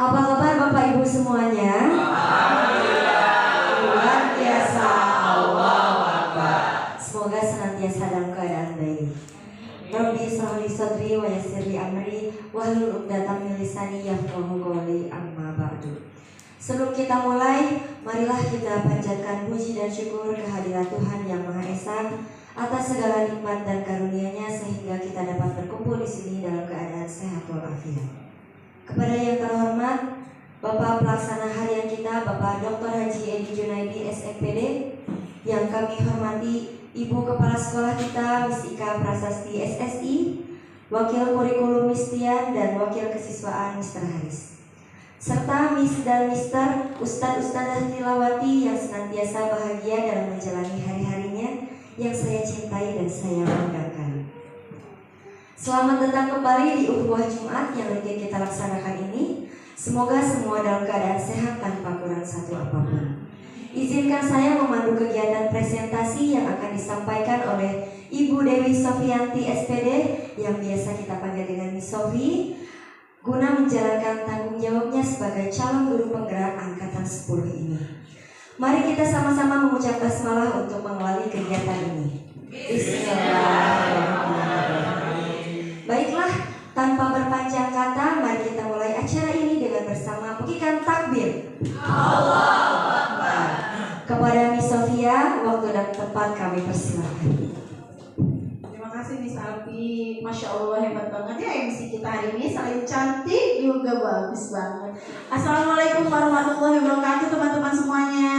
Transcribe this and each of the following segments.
Apa kabar Bapak Ibu semuanya? Luar biasa. Allahu Akbar. Semoga senantiasa dalam keadaan baik. Rabbi sholli sadri wa yassirli amri wahlul 'uqdatam min lisani yafqahu qawli, amma ba'du. Sebelum kita mulai, marilah kita panjatkan puji dan syukur kehadirat Tuhan Yang Maha Esa atas segala nikmat dan karunia-Nya sehingga kita dapat berkumpul di sini dalam keadaan sehat walafiat. Kepada yang terhormat Bapak Pelaksana Harian kita, Bapak Dr. Haji Edi Junaidi SMPD, yang kami hormati Ibu Kepala Sekolah kita Miss Ika Prasasti SSI, Wakil Kurikulum Miss Tian, dan Wakil Kesiswaan Mr. Haris, serta Miss dan Mister Ustadz-Ustadzah Tilawati yang senantiasa bahagia dalam menjalani hari-harinya yang saya cintai dan saya banggakan. Selamat datang kembali di Ukhuwah Jumat yang rutin kita laksanakan ini. Semoga semua dalam keadaan sehat tanpa kurang satu apapun. Izinkan saya memandu kegiatan presentasi yang akan disampaikan oleh Ibu Dewi Sofianti SPD yang biasa kita panggil dengan Miss Sofi, guna menjalankan tanggung jawabnya sebagai calon guru penggerak angkatan 10 ini. Mari kita sama-sama mengucap basmalah untuk mengawali kegiatan ini. Bismillahirrahmanirrahim. Baiklah, tanpa berpanjang kata, mari kita mulai acara ini dengan bersama bunyikan takbir. Allahu Akbar. Kepada Miss Sofia, waktu dan tempat kami persilakan. Terima kasih Miss Alfi, Masya Allah hebat banget ya MC kita hari ini. Selain cantik juga bagus banget. Assalamualaikum warahmatullahi wabarakatuh teman-teman semuanya.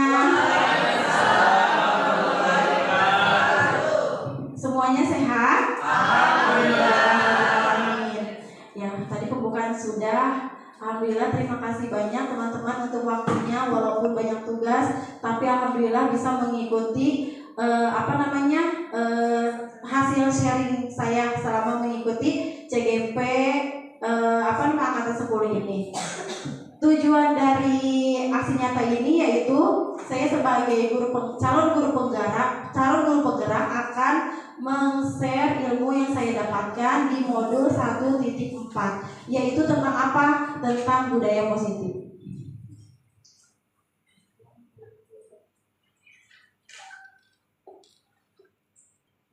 Semuanya sehat? Alhamdulillah. Ya, tadi pembukaan sudah. Alhamdulillah, terima kasih banyak teman-teman untuk waktunya. Walaupun banyak tugas, tapi alhamdulillah bisa mengikuti hasil sharing saya selama mengikuti CGP angkatan 10 ini. Tujuan dari aksi nyata ini yaitu saya sebagai calon guru penggerak akan men-share ilmu yang saya dapatkan di modul 1.4, yaitu tentang apa? Tentang budaya positif.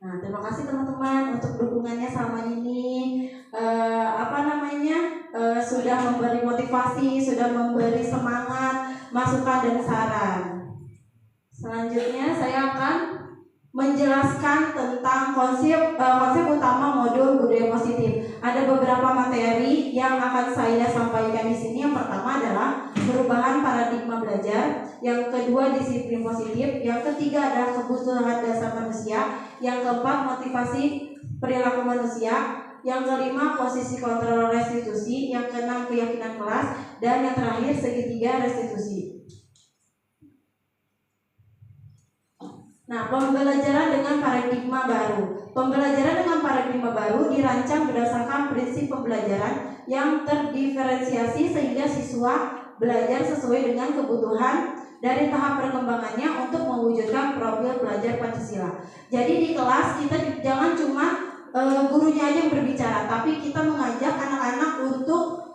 Nah, terima kasih teman-teman untuk dukungannya selama ini. Sudah memberi motivasi, sudah memberi semangat, masukan dan saran. Selanjutnya saya akan menjelaskan tentang konsep utama modul budaya positif. Ada beberapa materi yang akan saya sampaikan di sini. Yang pertama adalah perubahan paradigma belajar, yang kedua disiplin positif, yang ketiga adalah kebutuhan dasar manusia, yang keempat motivasi perilaku manusia, yang kelima posisi kontrol restitusi, yang keenam keyakinan kelas, dan yang terakhir segitiga restitusi. Nah, pembelajaran dengan paradigma baru. Pembelajaran dengan paradigma baru dirancang berdasarkan prinsip pembelajaran yang terdiferensiasi sehingga siswa belajar sesuai dengan kebutuhan dari tahap perkembangannya untuk mewujudkan profil pelajar Pancasila. Jadi di kelas kita jangan cuma gurunya aja yang berbicara, tapi kita mengajak anak-anak untuk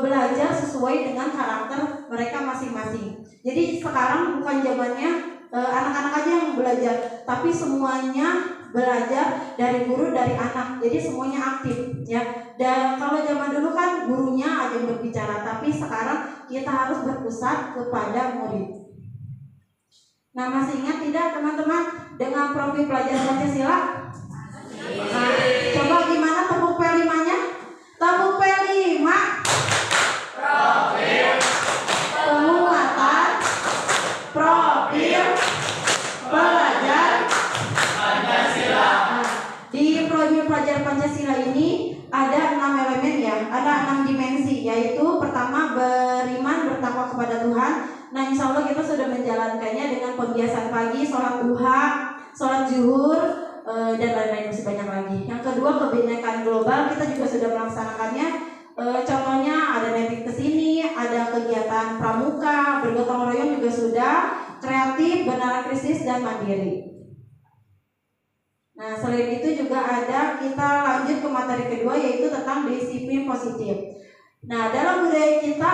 belajar sesuai dengan karakter mereka masing-masing. Jadi sekarang bukan zamannya anak-anak aja yang belajar, tapi semuanya belajar dari guru, dari anak. Jadi semuanya aktif ya. Dan kalau zaman dulu kan gurunya aja yang berbicara, tapi sekarang kita harus berpusat kepada murid. Nah, masih ingat tidak teman-teman dengan profil pelajar Pancasila? Nah, coba gimana tepuk P5-nya? Tepuk P5. Profil penguatan profil pelajar Pancasila. Di profil pelajar Pancasila ini ada 6 elemen ya, ada 6 dimensi, yaitu pertama beriman bertakwa kepada Tuhan. Nah, insya Allah kita sudah menjalankannya dengan pembiasaan pagi, sholat duha, sholat zuhur, dan lain-lain masih banyak lagi. Yang kedua kebinekaan global, kita juga sudah melaksanakannya. Contohnya ada netting ke sini, ada kegiatan pramuka, bergotong royong juga sudah, kreatif, bernarkrisis dan mandiri. Nah, selain itu juga ada, kita lanjut ke materi kedua yaitu tentang disiplin positif. Nah, dalam budaya kita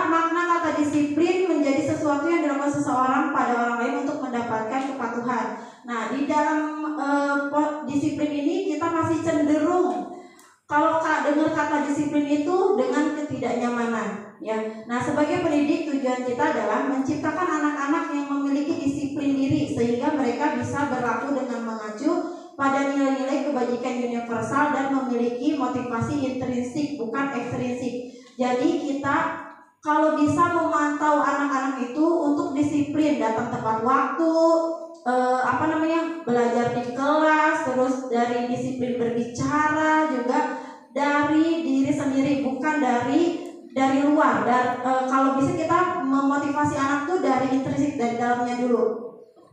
dalam disiplin ini kita masih cenderung kalau dengar kata disiplin itu dengan ketidaknyamanan, ya. Nah, sebagai pendidik tujuan kita adalah menciptakan anak-anak yang memiliki disiplin diri sehingga mereka bisa berlaku dengan mengacu pada nilai-nilai kebajikan universal dan memiliki motivasi intrinsik bukan ekstrinsik. Jadi kita kalau bisa memantau anak-anak itu untuk disiplin, datang tepat waktu, belajar di kelas, terus dari disiplin berbicara juga dari diri sendiri, bukan dari luar. Kalau bisa kita memotivasi anak tuh dari intrinsik, dari dalamnya dulu.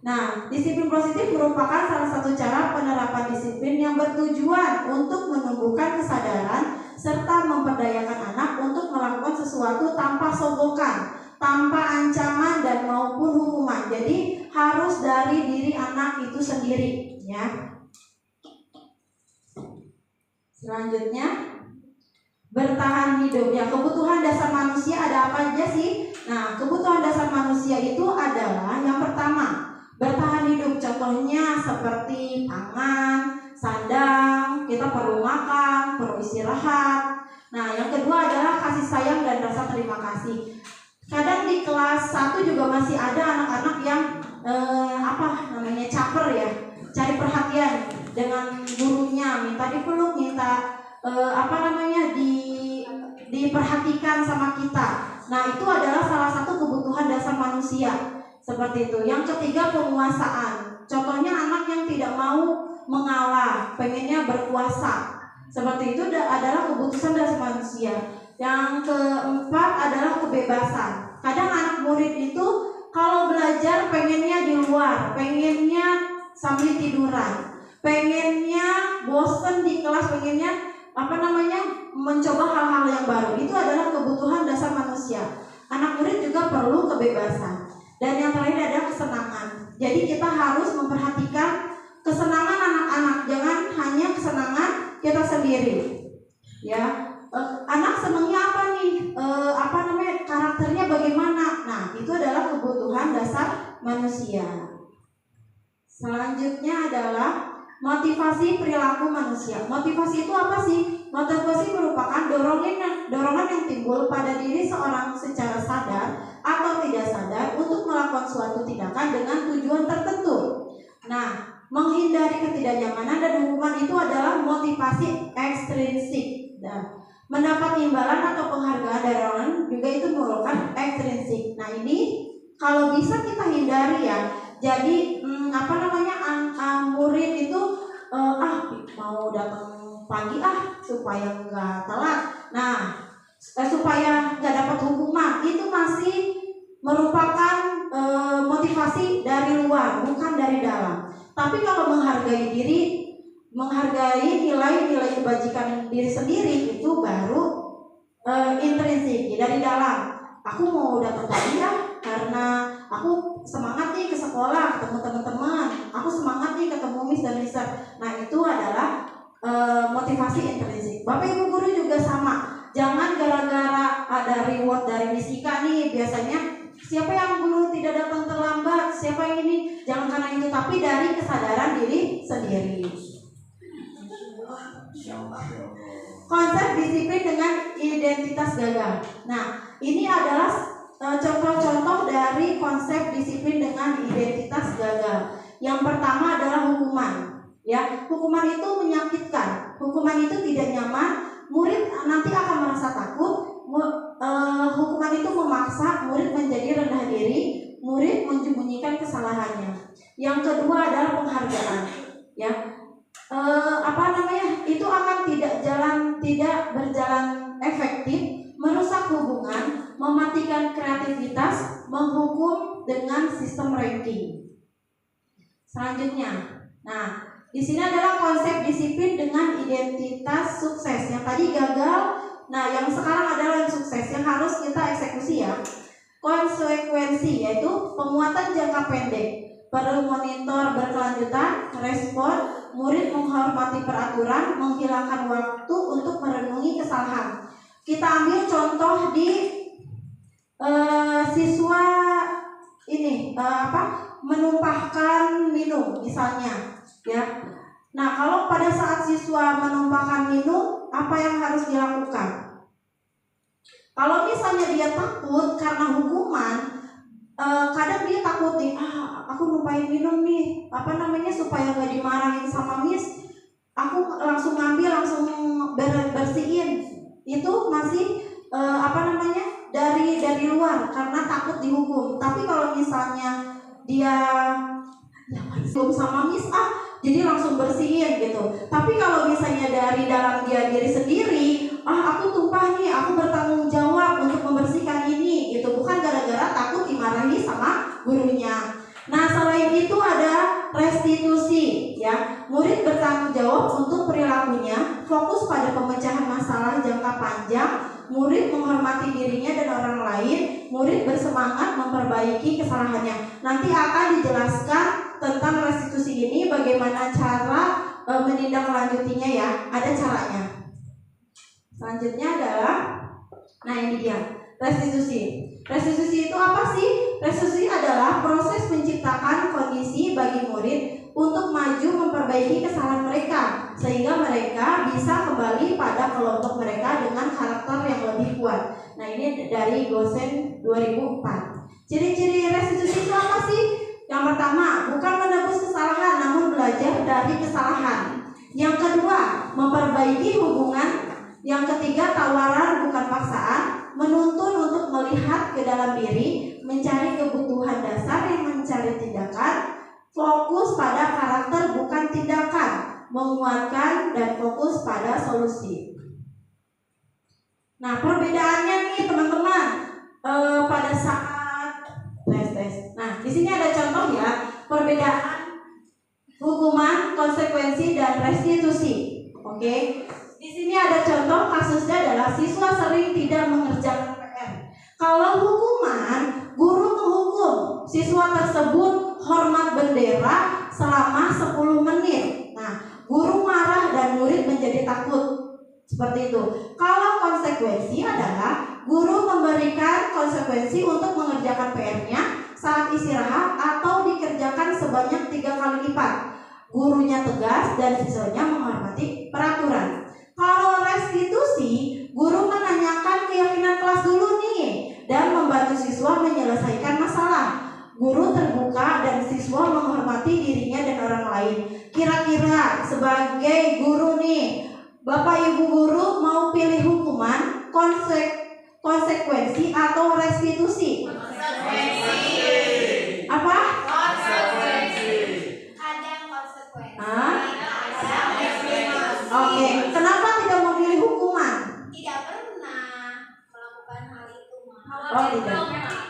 Nah, disiplin positif merupakan salah satu cara penerapan disiplin yang bertujuan untuk menumbuhkan kesadaran serta memperdayakan anak untuk melakukan sesuatu tanpa sogokan, tanpa ancaman dan maupun hukuman. Jadi harus dari diri anak itu sendiri, ya. Selanjutnya, bertahan hidup. Ya, kebutuhan dasar manusia ada apa aja sih? Nah, kebutuhan dasar manusia itu adalah yang pertama, bertahan hidup. Contohnya seperti pangan, sandang, kita perlu makan, perlu istirahat. Nah, yang kedua adalah kasih sayang dan rasa terima kasih. Kadang di kelas 1 juga masih ada anak-anak yang caper ya, cari perhatian dengan gurunya, minta dipeluk, minta diperhatikan sama kita. Nah, itu adalah salah satu kebutuhan dasar manusia. Seperti itu. Yang ketiga, penguasaan. Contohnya anak yang tidak mau mengalah, pengennya berkuasa. Seperti itu adalah kebutuhan dasar manusia. Yang keempat adalah kebebasan. Kadang anak murid itu kalau belajar pengennya di luar, pengennya sambil tiduran, pengennya bosen di kelas, pengennya mencoba hal-hal yang baru. Itu adalah kebutuhan dasar manusia. Anak murid juga perlu kebebasan. Dan yang terakhir adalah kesenangan. Jadi kita harus memperhatikan kesenangan anak-anak, jangan hanya kesenangan kita sendiri. Ya, anak senangnya apa nih? Karakternya bagaimana? Nah, itu adalah kebutuhan dasar manusia. Selanjutnya adalah motivasi perilaku manusia. Motivasi itu apa sih? Motivasi merupakan dorongan yang timbul pada diri seorang secara sadar atau tidak sadar untuk melakukan suatu tindakan dengan tujuan tertentu. Nah, menghindari ketidaknyamanan dan hukuman itu adalah motivasi ekstrinsik. Nah, mendapat imbalan atau penghargaan dari orang juga itu merupakan ekstrinsik. Nah, ini kalau bisa kita hindari ya. Jadi murid itu mau datang pagi supaya nggak telat. Nah, supaya nggak dapat hukuman, itu masih merupakan motivasi dari luar, bukan dari dalam. Tapi kalau menghargai diri, menghargai nilai-nilai kebajikan diri sendiri, itu baru intrinsik dari dalam. Aku mau datang pagi karena aku semangat nih ke sekolah, ketemu teman-teman. Aku semangat nih ketemu Miss dan Mister. Nah, itu adalah motivasi intrinsik. Bapak Ibu guru juga sama. Jangan gara-gara ada reward dari Miss Ika nih, biasanya siapa yang guru tidak datang terlambat, siapa yang ini, jangan karena itu, tapi dari kesadaran diri sendiri. Konsep disiplin dengan identitas gagal. Nah, ini adalah contoh-contoh dari konsep disiplin dengan identitas gagal. Yang pertama adalah hukuman. Ya, hukuman itu menyakitkan. Hukuman itu tidak nyaman. Murid nanti akan merasa takut. Hukuman itu memaksa murid menjadi rendah diri. Murid menyembunyikan kesalahannya. Yang kedua adalah penghargaan. Ya, itu akan tidak berjalan efektif, merusak hubungan, mematikan kreativitas, menghukum dengan sistem ranking. Selanjutnya, nah, di sini adalah konsep disiplin dengan identitas sukses. Yang tadi gagal, nah yang sekarang adalah yang sukses yang harus kita eksekusi ya. Konsekuensi yaitu penguatan jangka pendek, perlu monitor berkelanjutan, respon, murid menghormati peraturan, menghilangkan waktu untuk merenungi kesalahan. Kita ambil contoh di siswa ini menumpahkan minum misalnya, ya. Nah, kalau pada saat siswa menumpahkan minum, apa yang harus dilakukan? Kalau misalnya dia takut karena hukuman, kadang dia takut nih, aku numpahin minum nih, supaya nggak dimarahin sama miss, aku langsung ngambil, langsung bersihin. Itu masih dari luar karena takut dihukum. Tapi kalau misalnya dia belum sama miss, jadi langsung bersihin gitu. Tapi kalau misalnya dari dalam diri sendiri, aku tumpah nih, aku bertanggung jawab untuk membersihkan ini gitu, bukan gara-gara takut dimarahi sama gurunya. Nah, selain itu ada restitusi, ya. Murid bertanggung jawab untuk perilakunya, fokus pada pemecahan masalah jangka panjang, murid menghormati dirinya dan orang lain, murid bersemangat memperbaiki kesalahannya. Nanti akan dijelaskan tentang restitusi ini, bagaimana cara menindaklanjutinya, ya. Ada caranya. Selanjutnya adalah, ini dia, restitusi. Restitusi itu apa sih? Restitusi adalah proses menciptakan kondisi bagi murid untuk maju memperbaiki kesalahan mereka, sehingga mereka bisa kembali pada kelompok mereka dengan karakter yang lebih kuat. Nah, ini dari Gosen 2004. Ciri-ciri restitusi itu apa sih? Yang pertama, bukan menebus kesalahan, namun belajar dari kesalahan. Yang kedua, memperbaiki hubungan. Yang ketiga, tawaran bukan paksaan, menuntun untuk melihat ke dalam diri, mencari kebutuhan dasar yang mencari tindakan, fokus pada karakter bukan tindakan, menguatkan dan fokus pada solusi. Nah, perbedaannya nih teman-teman, pada saat tes. Nah, di sini ada contoh ya, perbedaan hukuman, konsekuensi dan restitusi. Oke. Di sini ada contoh kasusnya adalah siswa sering tidak mengerjakan PR. Kalau hukuman, guru menghukum siswa tersebut hormat bendera selama 10 menit. Nah, guru marah dan murid menjadi takut. Seperti itu. Kalau konsekuensi adalah guru memberikan konsekuensi untuk mengerjakan PR-nya saat istirahat atau dikerjakan sebanyak 3 kali lipat. Gurunya tegas dan siswanya menghormati peraturan. Kalau restitusi, guru menanyakan keyakinan kelas dulu nih dan membantu siswa menyelesaikan masalah. Guru terbuka dan siswa menghormati dirinya dan orang lain. Kira-kira sebagai guru nih, Bapak Ibu guru mau pilih hukuman, konsekuensi atau restitusi? Konsekuensi. Apa? Konsekuensi. Ada konsekuensi. Oke, kenapa tidak mau pilih hukuman? Tidak pernah melakukan hal itu. Tidak.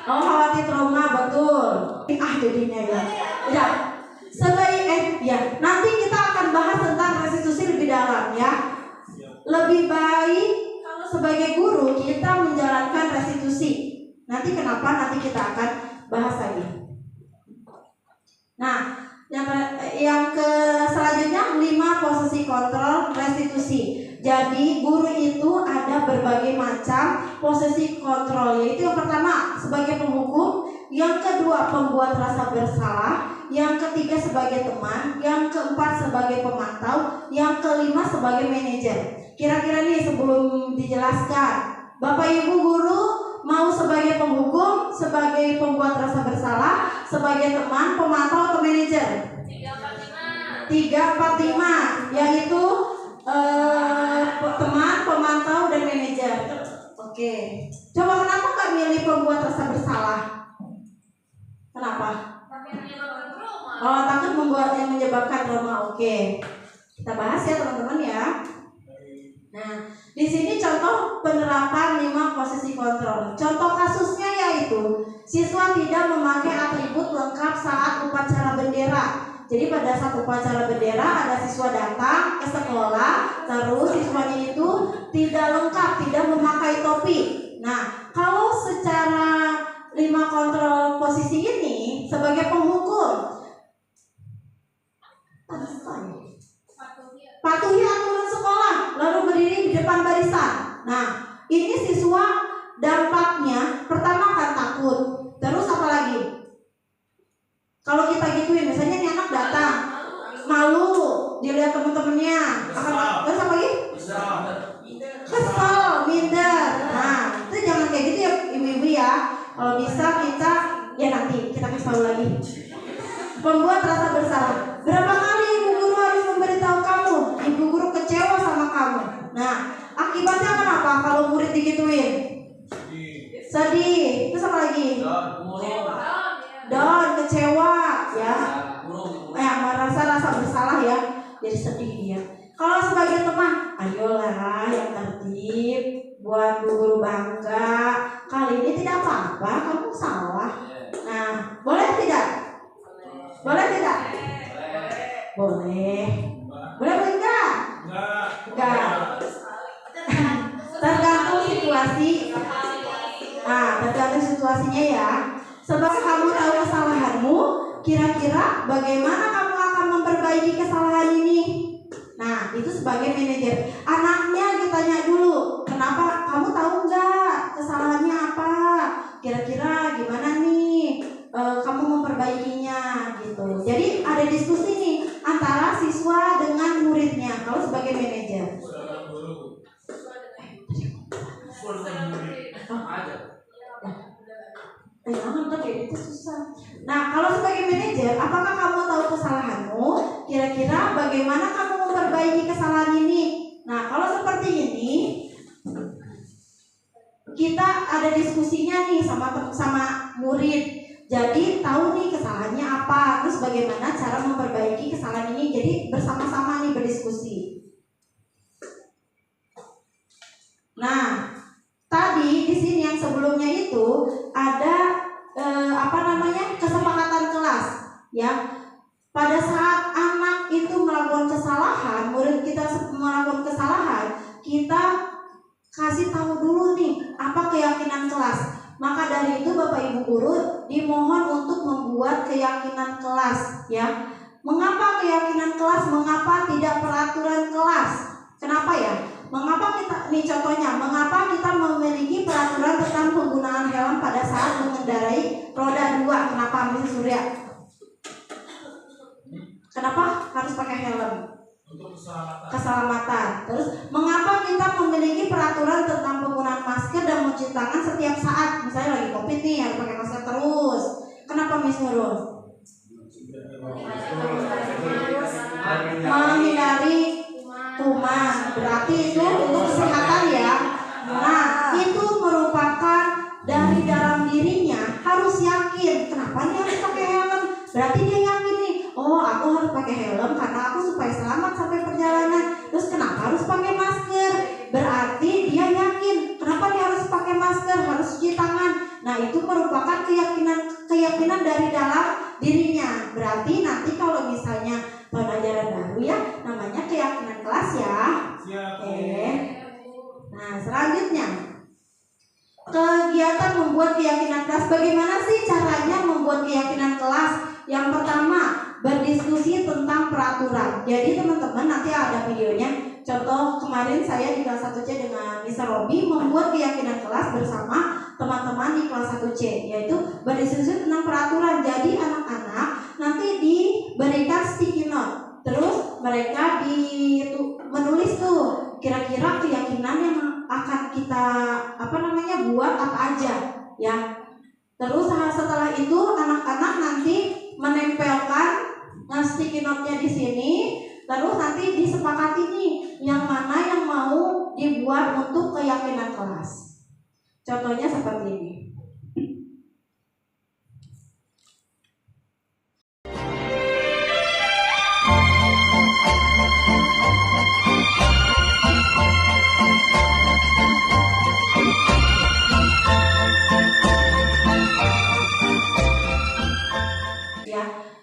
Khawatir trauma, betul. Jadinya ya. Ya. Nanti kita akan bahas tentang restitusi lebih dalam ya. Lebih baik kalau sebagai guru kita menjalankan restitusi. Nanti kenapa? Nanti kita akan bahas lagi. Nah, yang selanjutnya 5 posisi kontrol restitusi. Jadi guru itu ada berbagai macam posisi kontrol, yaitu yang pertama sebagai penghukum, yang kedua pembuat rasa bersalah, yang ketiga sebagai teman, yang keempat sebagai pemantau, yang kelima sebagai manajer. Kira-kira nih sebelum dijelaskan, Bapak Ibu guru mau sebagai penghukum, sebagai pembuat rasa bersalah, sebagai teman, pemantau atau manajer? 3, 4, 5, yaitu teman, pemantau dan manajer. Oke. Coba kenapa nggak milih pembuat rasa bersalah? Kenapa? Takut membuat yang menyebabkan trauma. Oke. Kita bahas ya teman-teman ya. Nah, di sini contoh penerapan 5 posisi kontrol. Contoh kasusnya yaitu siswa tidak memakai atribut lengkap saat upacara bendera. Jadi pada saat upacara bendera ada siswa datang ke sekolah, terus siswanya itu tidak lengkap, tidak memakai topi. Nah, kalau secara 5 kontrol posisi ini sebagai penghukum, patuhi aturan sekolah, lalu berdiri di depan barisan. Nah, ini siswa dampaknya pertama akan takut. Terus apa lagi? Kalau Kalau bisa kita, ya nanti kita kasih tahu lagi. Pembuat rasa bersalah. Berapa kali ibu guru harus memberitahu kamu? Ibu guru kecewa sama kamu. Nah, akibatnya kenapa kalau murid digituin? Sedih. Terus apa lagi? Down, kecewa, ya. Merasa rasa bersalah ya. Jadi sedih dia. Kalau sebagai teman, ayolah yang tertib, buat bu guru bangga. Kali ini tidak apa-apa, kamu salah. Nah, boleh tidak? Boleh tidak? Boleh. Boleh enggak? Enggak. Tergantung situasi. Nah, tergantung situasinya ya. Sebab kamu tahu kesalahanmu, kira-kira bagaimana kamu akan memperbaiki kesalahan ini? Nah, itu sebagai manajer. Anaknya ditanya dulu, kenapa? Kamu tahu nggak kesalahannya apa? Kira-kira gimana nih kamu memperbaikinya gitu. Jadi ada diskusi nih antara siswa dengan muridnya kalau sebagai manajer. Itu susah. Nah, kalau sebagai manajer, apakah kamu tahu kesalahanmu? Kira-kira bagaimana kamu memperbaiki kesalahan ini? Nah, kalau seperti ini, kita ada diskusinya nih sama murid. Jadi tahu nih kesalahannya apa, terus bagaimana cara memperbaiki kesalahan ini. Jadi bersama-sama nih berdiskusi. Nah, tadi di sini yang sebelumnya itu ada kesepakatan kelas, ya. Pada saat anak itu melakukan kesalahan, murid kita melakukan kesalahan, kita kasih tahu dulu nih apa keyakinan kelas. Maka dari itu Bapak Ibu guru dimohon untuk membuat keyakinan kelas, ya. Mengapa keyakinan kelas? Mengapa tidak peraturan kelas? Kenapa ya? Mengapa kita, nih contohnya, mengapa kita memiliki peraturan tentang penggunaan helm pada saat mengendarai roda 2? Kenapa, Miss Surya? Kenapa harus pakai helm? Untuk keselamatan. Terus, mengapa kita memiliki peraturan tentang penggunaan masker dan mencuci tangan setiap saat? Misalnya lagi COVID nih, harus pakai masker terus. Kenapa, Miss Nurul? Menghindari kuman, berarti itu untuk kesehatan ya. Nah, itu merupakan dari dalam dirinya harus yakin. Kenapa nih harus pakai helm? Berarti dia yakin nih, oh aku harus pakai helm karena aku supaya selamat sampai perjalanan. Terus kenapa harus pakai masker? Berarti dia yakin. Kenapa dia harus pakai masker? Harus cuci tangan. Nah, itu merupakan keyakinan dari dalam dirinya. Berarti nanti kalau misalnya pelajaran baru ya, namanya keyakinan kelas ya. Oke. Nah, selanjutnya kegiatan membuat keyakinan kelas. Bagaimana sih caranya membuat keyakinan kelas? Yang pertama, berdiskusi tentang peraturan. Jadi teman-teman nanti ada videonya. Contoh kemarin saya di kelas 1C dengan Mr. Robi membuat keyakinan kelas bersama teman-teman di kelas 1C, yaitu berdiskusi tentang peraturan. Jadi anak-anak nanti diberikan sticky note, terus mereka menulis tuh kira-kira keyakinan yang akan kita buat apa aja ya. Terus setelah itu anak-anak nanti menempelkan sticky note-nya di sini. Terus nanti disepakati nih yang mana yang mau dibuat untuk keyakinan kelas. Contohnya seperti ini.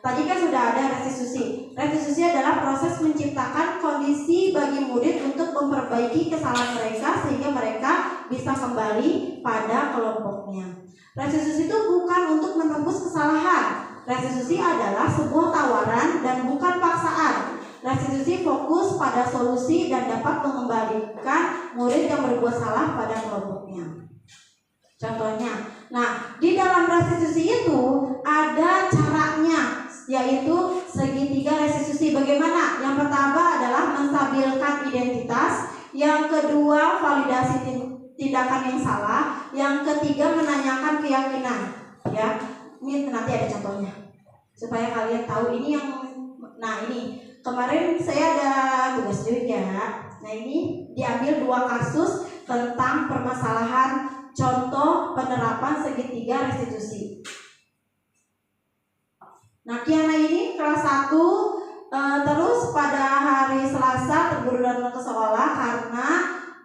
Tadi kan sudah ada restitusi. Restitusi adalah proses menciptakan kondisi bagi murid untuk memperbaiki kesalahan mereka sehingga mereka bisa kembali pada kelompoknya. Restitusi itu bukan untuk menembus kesalahan. Restitusi adalah sebuah tawaran dan bukan paksaan. Restitusi fokus pada solusi dan dapat mengembalikan murid yang berbuat salah pada kelompoknya. Contohnya, nah di dalam restitusi itu ada caranya, yaitu segitiga restitusi. Bagaimana? Yang pertama adalah menstabilkan identitas, yang kedua validasi tindakan yang salah. Yang ketiga menanyakan keyakinan. Ya, ini nanti ada contohnya supaya kalian tahu ini yang. Nah ini kemarin saya ada tugas juga. Nah ini diambil 2 kasus tentang permasalahan contoh penerapan segitiga restitusi. Nah Kiana ini kelas 1 terus pada hari Selasa terburu datang ke sekolah karena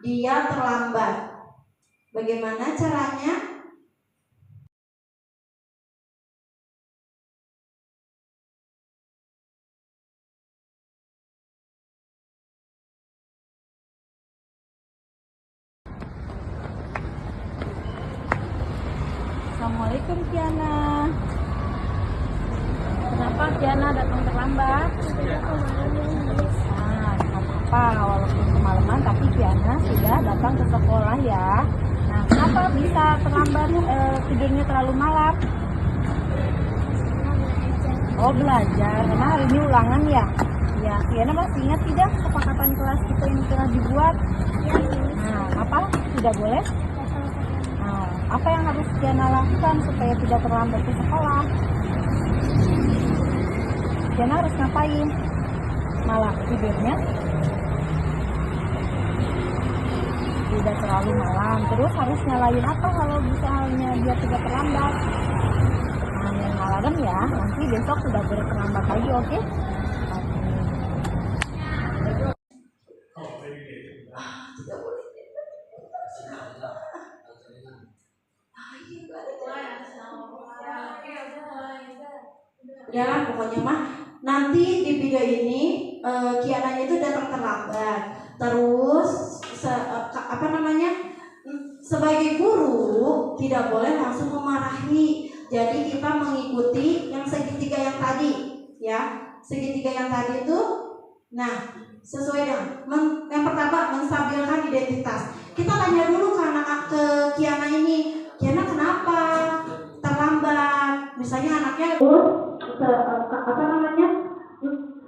dia terlambat. Bagaimana caranya? Assalamualaikum Kiana. Kenapa Kiana datang terlambat? Nah, nggak apa-apa walaupun kemalaman, tapi Kiana sudah datang ke sekolah ya. Nah, kenapa bisa terlambat? Tidurnya terlalu malam? Oh, belajar. Karena hari ini ulangan ya. Ya, Kiana masih ingat tidak kesepakatan kelas kita yang telah dibuat? Nah, apa? Tidak boleh? Apa yang harus Kiana lakukan supaya tidak terlambat ke sekolah? Kiana harus ngapain? Malah tidurnya tidak terlalu malam. Terus harus nyalain apa kalau misalnya dia tidak terlambat? Nah, yang alarm ya. Nanti besok sudah terlambat lagi, oke? Udahlah pokoknya mah nanti di video ini Kiananya itu datang terlambat. Terus sebagai guru tidak boleh langsung memarahi. Jadi kita mengikuti yang segitiga yang tadi, ya. Segitiga yang tadi itu, nah sesuai dengan yang pertama menstabilkan identitas. Kita tanya dulu ke Kiana ini, Kiana kenapa terlambat? Misalnya anaknya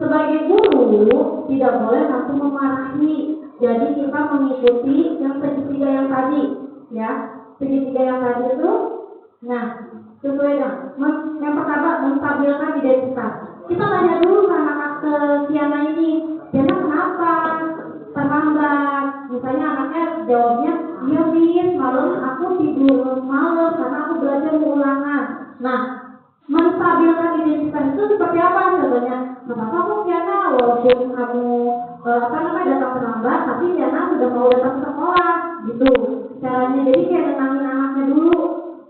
sebagai guru tidak boleh langsung memarahi. Jadi kita mengikuti yang segitiga yang tadi, ya. Segitiga yang tadi itu, nah sesuai dengan yang pertama menstabilkan identitas. Kita tanya dulu ke Kiana ini, Kiana kenapa terlambat? Misalnya anaknya jawabnya, iya Miss, malam aku tidur malam karena aku belajar ulangan. Nah, menstabilkan identitas itu seperti apa contohnya? Kenapa kok Kiana walaupun kamu datang terlambat, tapi Kiana sudah mau datang ke sekolah, gitu caranya. Jadi kayak nenangin anaknya dulu,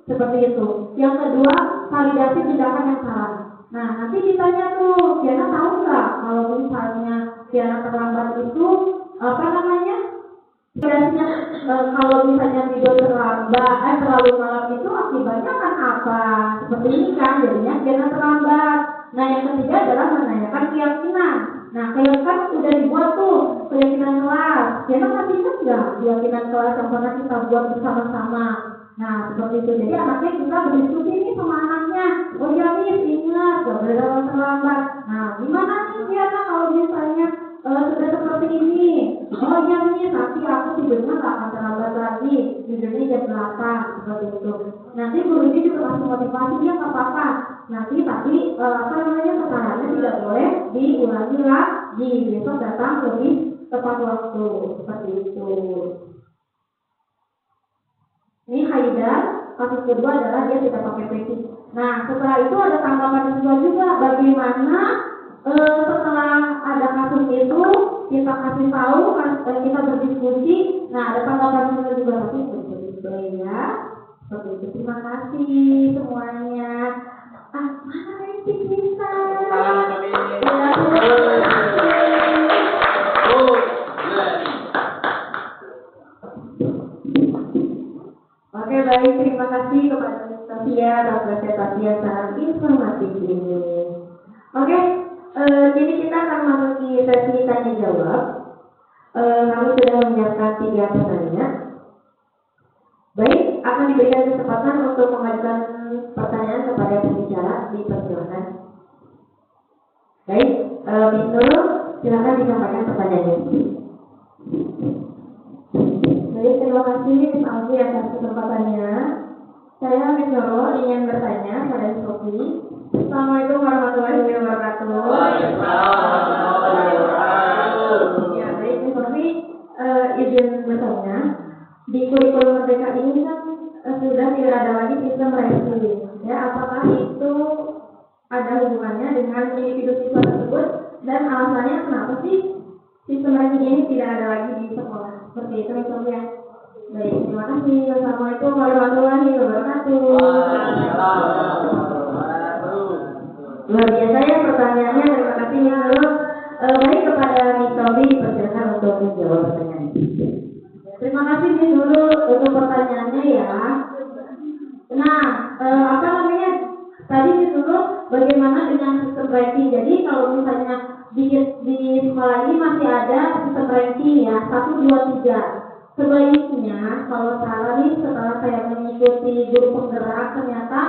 seperti itu. Yang kedua, validasi tindakan yang salah. Nah, nanti ditanya tuh, Kiana tahu nggak kalau misalnya Kiana terlambat itu validasinya kalau misalnya tidur terlalu malam itu akibatnya kan apa? Seperti ini kan, jadinya Kiana terlambat. Nah, yang ketiga adalah menanyakan keyakinan. Nah, keyakinan udah dibuat tuh, keyakinan kelas. Kiana masih ingat nggak keyakinan kelas yang pernah kita buat bersama-sama? Nah, seperti itu. Jadi anaknya kita berdiskusi nih sama anaknya. Oh ya Miss, ingat, gak boleh datang terlambat. Nah, gimana nih Kiana kalau misalnya sudah seperti ini? Oh iya Miss, nanti aku tidurnya gak akan terlambat lagi. Tidurnya jam 8, seperti itu. Nanti gurunya juga kasih motivasi, ya gak apa-apa. Nanti tapi kesalahannya tidak boleh diulangi lagi. Besok datang lebih tepat waktu, seperti itu. Ini Haidar, kasus kedua adalah dia tidak pakai peci. Nah, setelah itu ada tanggapan kedua juga. Bagaimana setelah ada kasus itu kita kasih tahu, kita berdiskusi. Nah, ada tanggapan kedua juga, tapi betul ya. Seperti itu. Terima kasih semuanya. Mana peci kita? Oke, baik, terima kasih kepada Sofia atas presentasi yang sangat informatif ini. Oke, jadi kita akan masuk di sesi tanya jawab. Kami sudah menyiapkan 3 pertanyaan. Baik, akan diberikan kesempatan untuk mengajukan pertanyaan kepada pembicara, dipersilakan. Baik, Miss Nurul, silakan disampaikan pertanyaannya. Jadi terima kasih Miss Alfi atas kesempatannya. Saya Miss Nurul ingin bertanya pada Sofi. Assalamualaikum warahmatullahi wabarakatuh. Ya baik Miss Sofi, izin bertanya. Di kurikulum Merdeka ini kan sudah tidak ada lagi sistem ranking. Ya, apakah itu ada hubungannya dengan individu siswa tersebut dan alasannya kenapa sih sistem ranking ini tidak ada lagi di sekolah? Seperti itu Miss Sofi ya. Baik, terima kasih. Wassalamualaikum warahmatullahi wabarakatuh. Luar biasa ya pertanyaannya. Terima kasih Miss Nurul. Baik, kepada Miss Sofi dipersilakan untuk menjawab pertanyaan. Terima kasih Miss Nurul untuk pertanyaannya ya. Nah, apa namanya? Tadi Miss Nurul bagaimana dengan sistem ranking? Jadi kalau misalnya di sekolah ini masih ada sistem ranking ya, 1, 2, 3. Sebaiknya kalau salah nih setelah saya mengikuti guru penggerak ternyata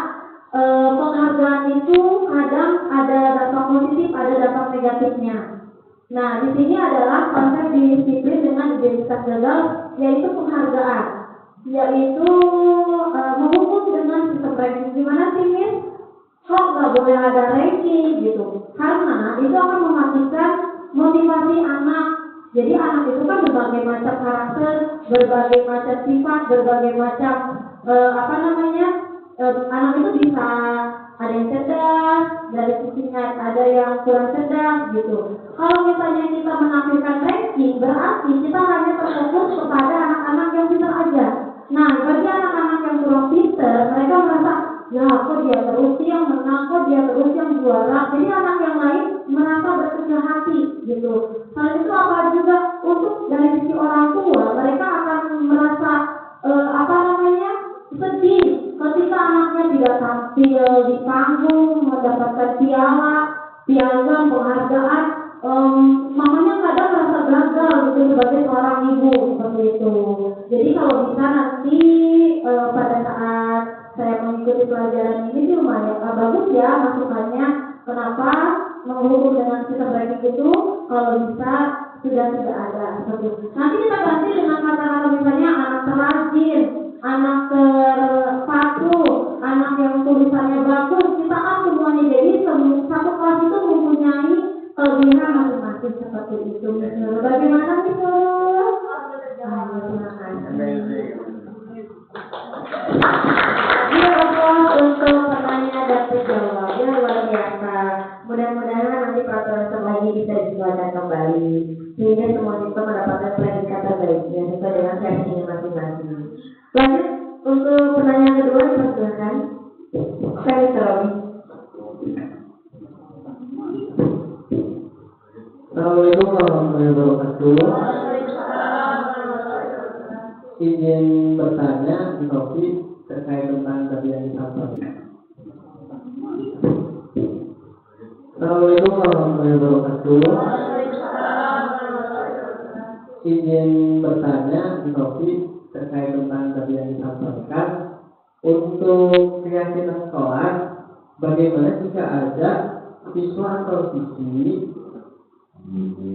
penghargaan itu kadang ada dampak positif, ada dampak negatifnya. Nah, di sini adalah konsep disiplin dengan identitas gagal, yaitu penghargaan, yaitu menghukum dengan sistem ranking. Gimana sih Miss? Kok nggak boleh ada ranking gitu? Karena itu akan mematikan motivasi anak. Jadi anak itu kan berbagai macam karakter, berbagai macam sifat, berbagai macam anak itu bisa ada yang cerdas, dari sisinya ada yang kurang cerdas gitu. Kalau misalnya kita menampilkan ranking, berarti kita hanya terfokus kepada anak-anak yang pintar aja. Nah, bagi anak-anak yang kurang pintar, mereka merasa, ya kok dia terus yang menang, kok dia terus yang juara. Jadi anak yang lain merasa berkecil hati gitu. Selain itu apa juga untuk dari sisi orang tua, mereka akan merasa sedih ketika anaknya tidak tampil di panggung, mendapatkan piagam, penghargaan. Mamanya kadang merasa gagal gitu sebagai seorang ibu seperti itu. Jadi kalau bisa nanti pada saat saya mengikuti pelajaran ini sih lumayan bagus ya masukannya. Kenapa menghukum dengan sistem ranking itu kalau bisa sudah tidak ada seperti itu. Nanti kita ganti dengan kata-kata misalnya anak terrajin, anak terpatuh, anak yang tulisannya bagus. Kita semuanya jadi satu kelas itu mempunyai kelebihan masing-masing seperti itu. Bagaimana itu? Untuk pertanyaan dan jawabnya luar biasa. Mudah-mudahan nanti peraturan sekolah ini bisa dikeluarkan kembali sehingga semua siswa mendapatkan predikat terbaiknya sesuai dengan versinya masing-masing. Lanjut untuk pertanyaan kedua, silakan. Saya Robi. Assalamualaikum warahmatullahi wabarakatuh. Izin bertanya di topik terkait tentang tadi yang disampaikan. Assalamualaikum warahmatullahi wabarakatuh. Izin bertanya di topik terkait tentang tadi yang disampaikan. Untuk keyakinan sekolah, bagaimana jika ada siswa atau siswi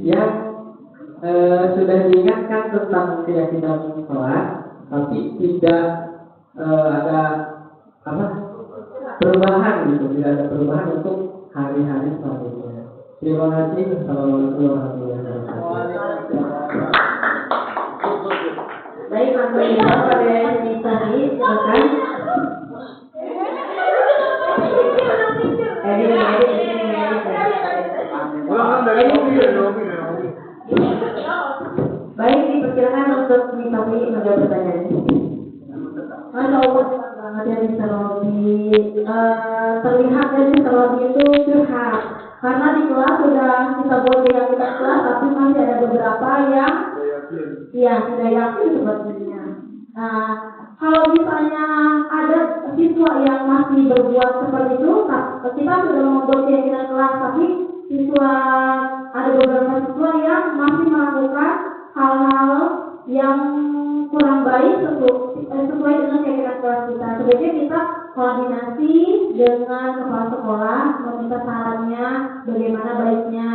yang sudah diingatkan tentang keyakinan sekolah, tapi tidak ada perubahan gitu, tidak ada perubahan untuk hari-hari selanjutnya. Terima kasih. Assalamualaikum warahmatullahi wabarakatuh. Baik, langsung dijawab oleh Miss Sofi, silakan. Baik, dipersilakan untuk Miss Sofi menjawab pertanyaan ini. Masya Allah, banget ya Miss Sofi. Terlihat dari Miss Sofi itu curhat. Karena di kelas sudah kita buat keyakinan kelas, tapi masih ada beberapa yang tidak yakin sepertinya. Nah, kalau misalnya ada siswa yang masih berbuat seperti itu, kita sudah membuat keyakinan kelas, tapi ada beberapa siswa yang masih melakukan hal-hal yang kurang baik sesuai dengan keyakinan kelas kita. Sebaiknya kita koordinasi dengan kepala sekolah, meminta sarannya bagaimana baiknya.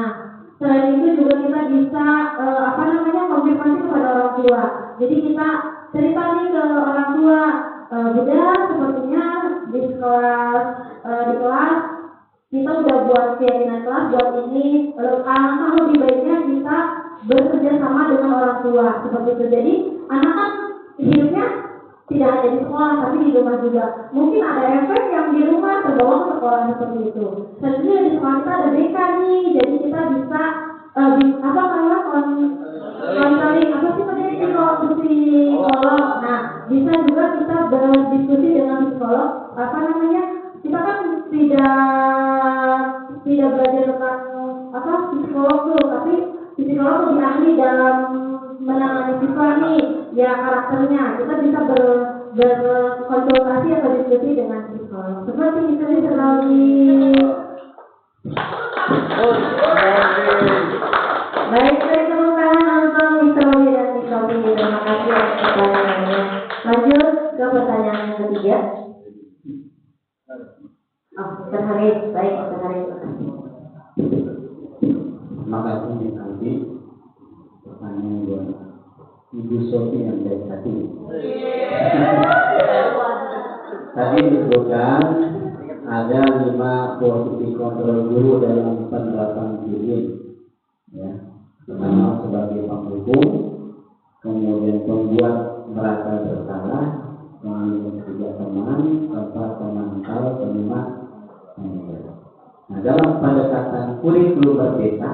Selain itu juga kita bisa konfirmasi kepada orang tua. Jadi kita cerita nih ke orang tua, Bunda, sepertinya di kelas kita udah buat keyakinan kelas buat ini, anak lebih baiknya kita bekerja sama dengan orang tua seperti itu. Jadi anak kan hidupnya tidak hanya di sekolah tapi di rumah juga. Mungkin ada efek yang di rumah terbawa ke sekolah seperti itu. Selanjutnya di sekolah kita ada BK nih, jadi kita bisa konseling apa sih psikolog. Nah, bisa juga kita berdiskusi dengan psikolog. Kita kan tidak belajar tentang psikolog tuh, tapi psikolog lebih ahli dalam menangani siswa nih, ya karakternya. Kita bisa berkonsultasi atau diskusi dengan psikolog. Seperti itu Baik, saya tepuk tangan untuk Mr. Robi dan Mr. Robi. Terima kasih atas pertanyaannya. Lanjut ke pertanyaan yang ketiga. Mr. Haris, baik Mr. Haris. Terima kasih Ms. Aldi. Pertanyaan buat Ibu Sofi yang dari tadi. Tadi disebutkan ada 5 posisi kontrol guru dalam penerapan disiplin, ya. Pertama sebagai penghubung, kemudian pembuat merasa bersalah, kemudian ketiga teman, serta pemantau, penyimak. Nah, dalam pendekatan kurikulum merdeka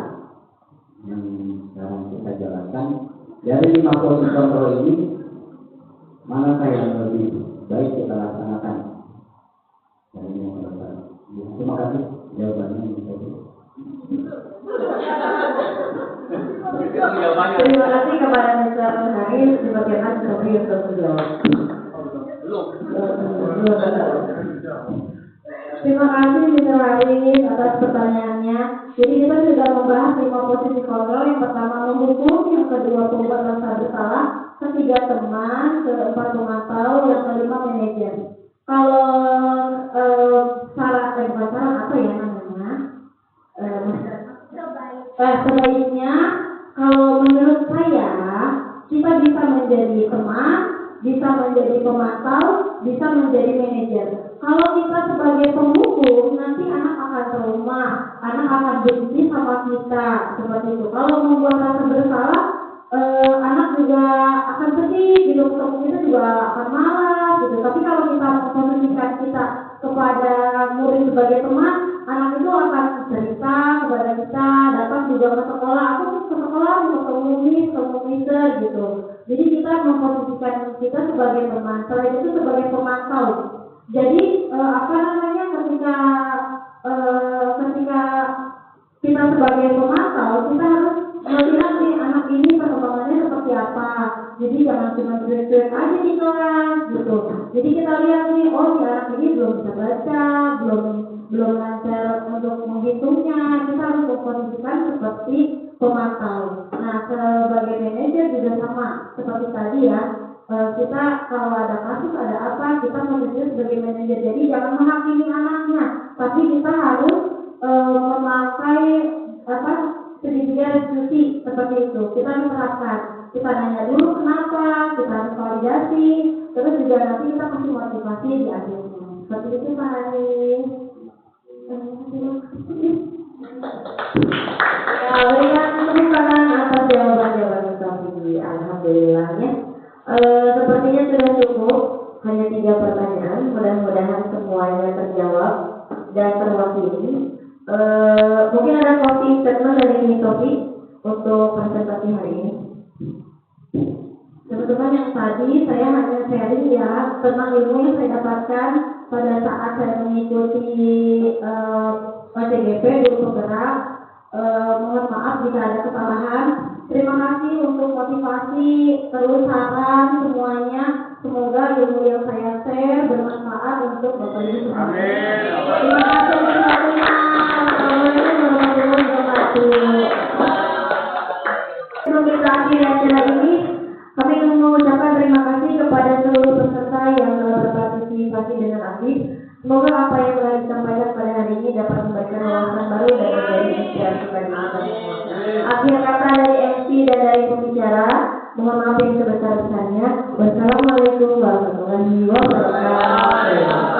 yang sekarang kita jalankan, dari 5 posisi kontrol ini, manakah yang lebih baik kita laksanakan? Terima kasih jawabannya. Terima kasih kepada Mr. Haris. Dipersilakan Sofi untuk menjawab. Terima kasih Mr. Haris atas pertanyaannya. Jadi kita sudah membahas 5 posisi kontrol. Yang pertama menghukum, yang kedua pembuat merasa bersalah, ketiga teman, keempat pemantau, yang kelima manajer. Kalau sebaiknya kalau menurut saya kita bisa menjadi teman, bisa menjadi pemantau, bisa menjadi manajer. Kalau kita sebagai penghukum, nanti anak akan trauma, anak akan benci sama kita seperti itu. Kalau membuat rasa bersalah, anak juga akan sedih, gitu, kita juga akan malas, gitu. Tapi kalau kita memposisikan kita kepada murid sebagai teman, anak itu akan cerita kepada kita, datang juga ke sekolah, aku ke sekolah mau ketemu mister gitu. Jadi kita memposisikan kita sebagai teman, selain itu sebagai pemantau. Jadi ketika kita sebagai pemantau, kita harus melihat nih anak ini perkembangannya seperti apa. Jadi jangan cuma cuek-cuek aja di kelas gitu. Jadi kita lihat nih, oh si anak ini belum bisa baca, belum lancar untuk menghitungnya. Kita harus memposisikan seperti pemantau. Nah, sebagai manajer juga sama seperti tadi ya. Kita kalau ada kasus ada apa, kita posisinya sebagai manajer. Jadi jangan menghakimi anaknya, tapi kita harus memakai sedikit diskusi seperti itu. Kita menerapkan, kita nanya dulu kenapa, kita harus validasi, terus juga nanti kita kasih motivasi di akhirnya. Seperti itu Pak Ani. Ya, berikan tepuk tangan atas jawaban Sofi. Alhamdulillahnya. Sepertinya sudah cukup, hanya 3 pertanyaan. Mudah-mudahan semuanya terjawab dan terwakili. Mungkin ada closing statement dari Sofi untuk presentasi hari ini. Teman-teman, yang tadi saya hanya sharing ya tentang ilmu yang saya dapatkan pada saat saya mengikuti OCGP Guru Penggerak. Mohon maaf jika ada kesalahan. Terima kasih untuk motivasi, terus saran semuanya. Semoga ilmu yang saya share bermanfaat untuk Bapak Ibu semua. Terima kasih untuk waktunya. Assalamualaikum warahmatullahi wabarakatuh. Sebelum kita akhiri acara ini, kami ingin mengucapkan terima kasih kepada seluruh peserta yang telah berpartisipasi dengan aktif. Semoga apa yang telah disampaikan pada hari ini dapat memberikan wawasan baru dan menjadi inspirasi bagi kita semua. Akhir kata dari MC dan dari pembicara, Mohon maaf yang sebesar-besarnya. Wassalamualaikum warahmatullahi wabarakatuh.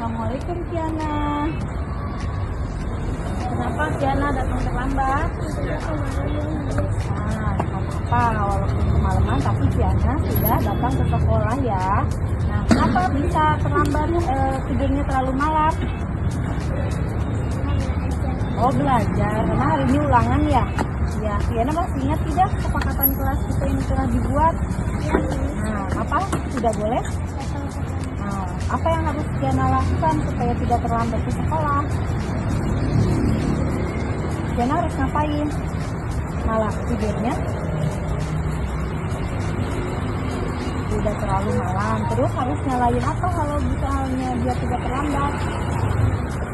Assalamualaikum Tiana. Kenapa Tiana datang terlambat? Nah, apa walaupun kemalaman tapi Tiana sudah datang ke sekolah ya. Nah, kenapa bisa terlambat? Tidurnya terlalu malam? Oh, belajar. Karena hari ini ulangan ya. Ya, Tiana masih ingat tidak kesepakatan kelas kita yang telah dibuat? Nah, apa? Tidak boleh? Nah, apa yang harus Tiana lakukan supaya tidak terlambat ke sekolah? Tiana harus ngapain? Malah tidurnya udah terlalu malam. Terus harus nyalain apa kalau misalnya dia tidak terlambat?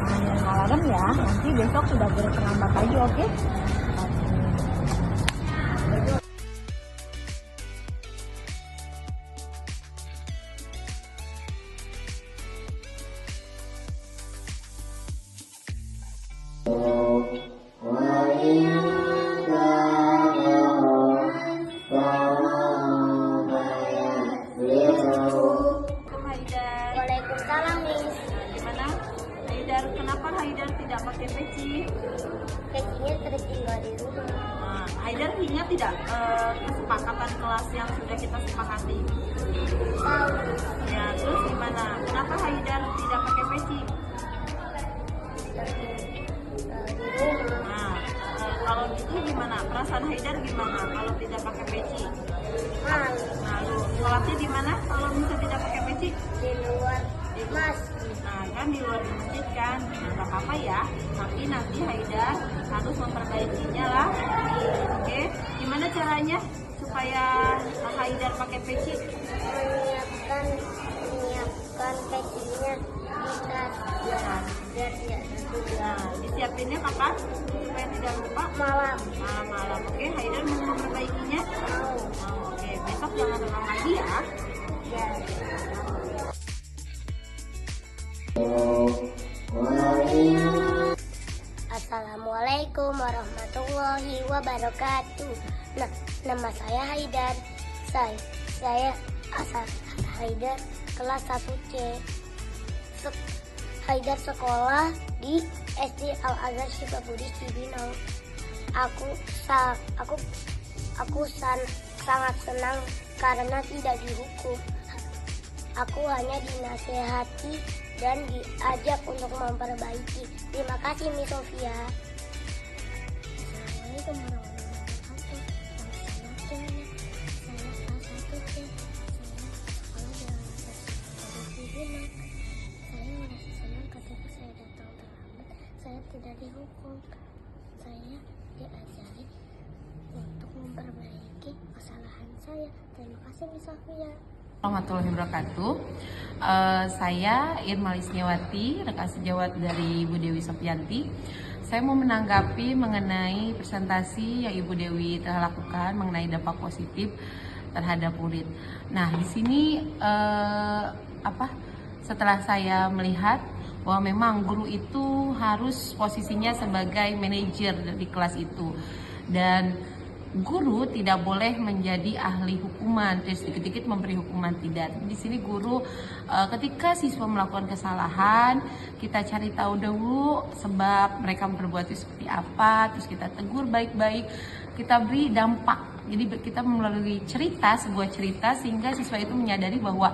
Nah, nyalain alarm ya. Nanti besok sudah berterlambat lagi, oke? Waalaikumsalam, Miss. Gimana? Haidar, kenapa Haidar tidak pakai peci? Pecinya tertinggal di rumah. Nah, Haidar ingat tidak kesepakatan kelas yang sudah kita sepakati? Ya, terus gimana? Kenapa Haidar tidak pakai peci? Nah, kalau gitu gimana? Perasaan Haidar gimana kalau tidak pakai peci? Malu. Sholatnya di mana kalau misalnya tidak pakai peci? Di luar masjid. Nah, kan di luar masjid kan, nggak apa-apa ya. Tapi nanti Haidar harus memperbaikinya lah. Oke, gimana caranya supaya Haidar pakai peci? menyiapkan pecinya di tas biar tidak terlupa. Nah, disiapinnya kapan? Supaya tidak lupa. Malam-malam. Oke, Haidar mau memperbaikinya? Oke, besok jangan ulang lagi ya. Ya. Assalamualaikum warahmatullahi wabarakatuh. Nah, nama saya Haidar. Saya asal Haidar kelas 1C. Haidar sekolah di SD Al Azhar Syifabudi Cibinong. Aku sangat senang karena tidak dihukum. Aku hanya dinasehati dan diajak untuk memperbaiki. Terima kasih Miss Sofia. Assalamualaikum warahmatullahi wabarakatuh. Saya merasa senang ketika saya datang terlambat. Saya tidak dihukum. Saya diajari untuk memperbaiki kesalahan saya. Terima kasih Miss Sofia. Warahmatullahi wabarakatuh. Saya Irma Lisniawati, rekan sejawat dari Ibu Dewi Sofianti. Saya mau menanggapi mengenai presentasi yang Ibu Dewi telah lakukan mengenai dampak positif terhadap murid. Nah, di sini setelah saya melihat bahwa memang guru itu harus posisinya sebagai manajer di kelas itu, dan guru tidak boleh menjadi ahli hukuman, terus dikit-dikit memberi hukuman, tidak. Di sini guru ketika siswa melakukan kesalahan, kita cari tahu dulu sebab mereka berbuat itu seperti apa, terus kita tegur baik-baik, kita beri dampak. Jadi kita melalui sebuah cerita sehingga siswa itu menyadari bahwa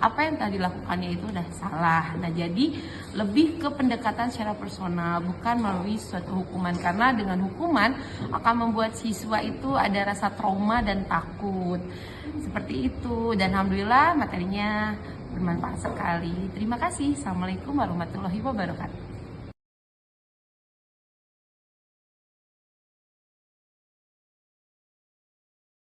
apa yang telah dilakukannya itu udah salah. Nah, jadi lebih ke pendekatan secara personal, bukan melalui suatu hukuman, karena dengan hukuman akan membuat siswa itu ada rasa trauma dan takut seperti itu. Dan alhamdulillah materinya bermanfaat sekali. Terima kasih. Assalamualaikum warahmatullahi wabarakatuh.